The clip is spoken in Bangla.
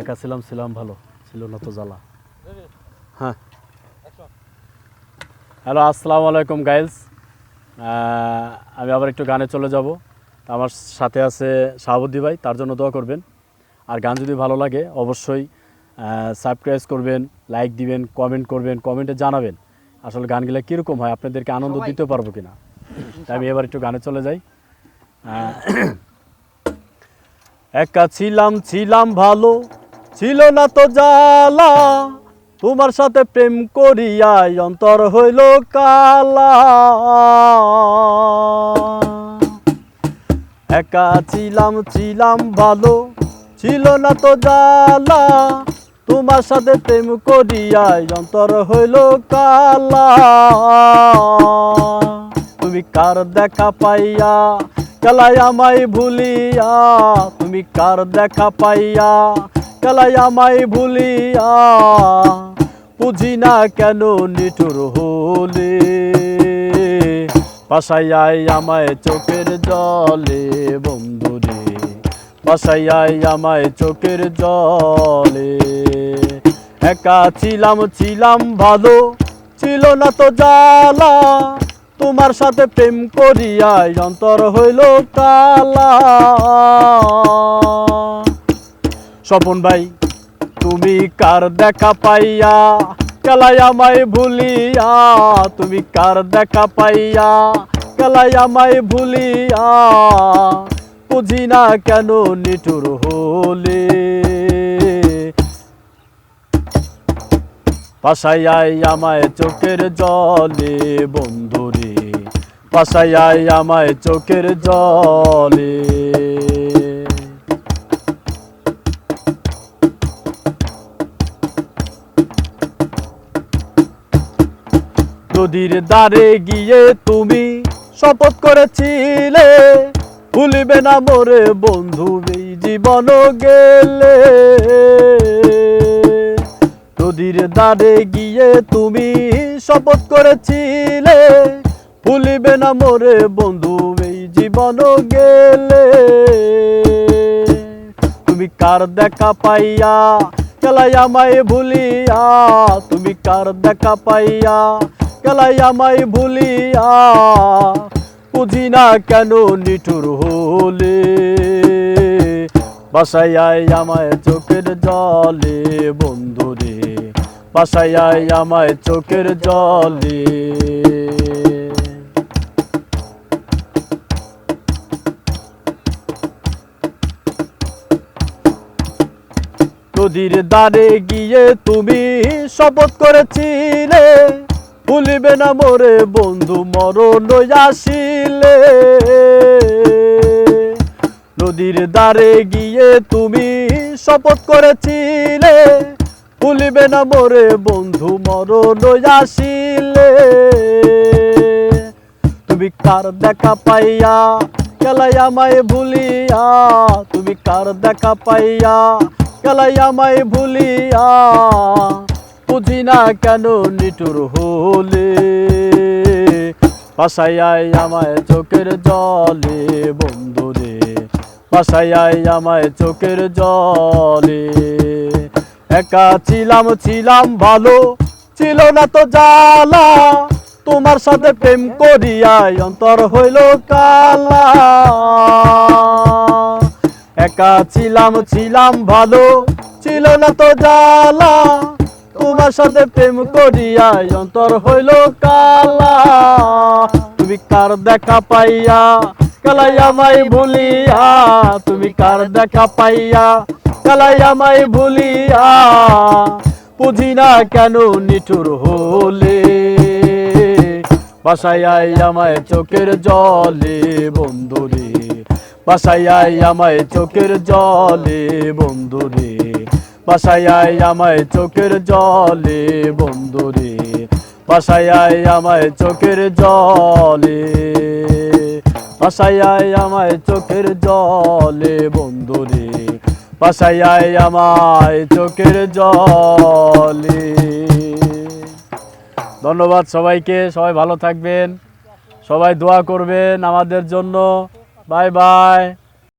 একা ছিলাম ভালো ছিল না তো জ্বালা। হ্যাঁ, হ্যালো, আসসালামু আলাইকুম গাইজ। আমি আবার একটু গানে চলে যাব। আমার সাথে আছে শাহাবুদ্দি ভাই, তার জন্য দোয়া করবেন। আর গান যদি ভালো লাগে অবশ্যই সাবস্ক্রাইব করবেন, লাইক দিবেন, কমেন্ট করবেন, কমেন্টে জানাবেন আসলে গানগুলো কীরকম হয়, আপনাদেরকে আনন্দ দিতে পারবো কিনা। তাই আমি এবার একটু গানে চলে যাই। একা ছিলাম ভালো ছিল না তো জ্বালা, তোমার সাথে প্রেম করিয়াই অন্তর হইল কালা। একা ছিলাম ভালো ছিল না তো জ্বালা, তোমার সাথে প্রেম করিয়াই অন্তর হইল কালা। তুমি কার দেখা পাইয়া কালাই আমায় ভুলিয়া, তুমি কার দেখা পাইয়া কালাই আমায় ভুলিয়া, বুঝি না কেন নিঠুর হলে, পাশাইয়াই আমায় চোখের জলে বন্ধুরে, পাশাইয়াই আমায় চোখের জলে। একা ছিলাম ভালো ছিল না তো জ্বালা, তোমার সাথে প্রেম করিয়াই অন্তর হইল কালা। স্বপন ভাই তুমি কার দেখা পাইয়া কালাই আমায় ভুলিয়া, তুমি কার দেখা পাইয়া কালাই আমায় ভুলিয়া, বুঝি না কেন নিঠুর হলে, পাশাইয়াই আমায় চোখের জলে বন্ধুরে, পাশাইয়াই আমায় চোখের জলে। নদীর ধারে গিয়ে তুমি শপথ করেছিলে, ভুলিবে না মোরে বন্ধু এই জীবন গেলে। নদীর ধারে গিয়ে তুমি শপথ করেছিলে, ভুলিবে না মোরে বন্ধু এই জীবন গেলে। তুমি কার দেখা পাইয়া কালাই আমায় ভুলিয়া, তুমি কার দেখা পাইয়া কালাই আমায় ভুলিয়া, বুঝি না কেন নিঠুর হলে, বাসাইয়াই আমায় চোখের জলে বন্ধুরে, বাসাইয়াই আমায় চোখের জলে। নদীর ধারে গিয়ে তুমি শপথ করেছিলে, ভুলিবে না মোরে বন্ধু মরণ আসিলে। নদীর ধারে গিয়ে তুমি শপথ করেছিলে, ভুলিবে না মোরে বন্ধু মরণ আসিলে। তুমি কার দেখা পাইয়া কালাই আমায় ভুলিয়া, তুমি কার দেখা পাইয়া কালাই আমায় ভুলিয়া, বুঝি না কেন নিঠুর হলে, পাশাইয়াই আমায় চোখের জলে বন্ধুরে, পাশাইয়াই আমায় চোখের জলে। একা ছিলাম ভালো ছিল না তো জ্বালা, তোমার সাথে প্রেম করিয়াই অন্তর হইল কালা। একা ছিলাম ভালো ছিল না তো জ্বালা, তোমার সাথে প্রেম করিয়াই অন্তর হইল কালা। তুমি কার দেখা পাইয়া কালাই আমায় ভুলিয়া, তুমি কার দেখা পাইয়া কালাই আমায় ভুলিয়া, বুঝি না কেন নিঠুর হলে, বাসাইয়াই আমায় চোখের জলে বন্ধুরে, বাসাইয়াই আমায় চোখের জলে বন্ধুরে, বাসাইয়াই আমায় চোখের জলে বন্ধুরে, বাসাইয়াই আমায় চোখের জলে। ভাসাইয়াই আমায় চোখের জলে বন্ধুরে, ভাসাইয়াই আমায় চোখের জলে। ধন্যবাদ সবাইকে, সবাই ভালো থাকবেন, সবাই দোয়া করবেন আমাদের জন্য। Bye bye.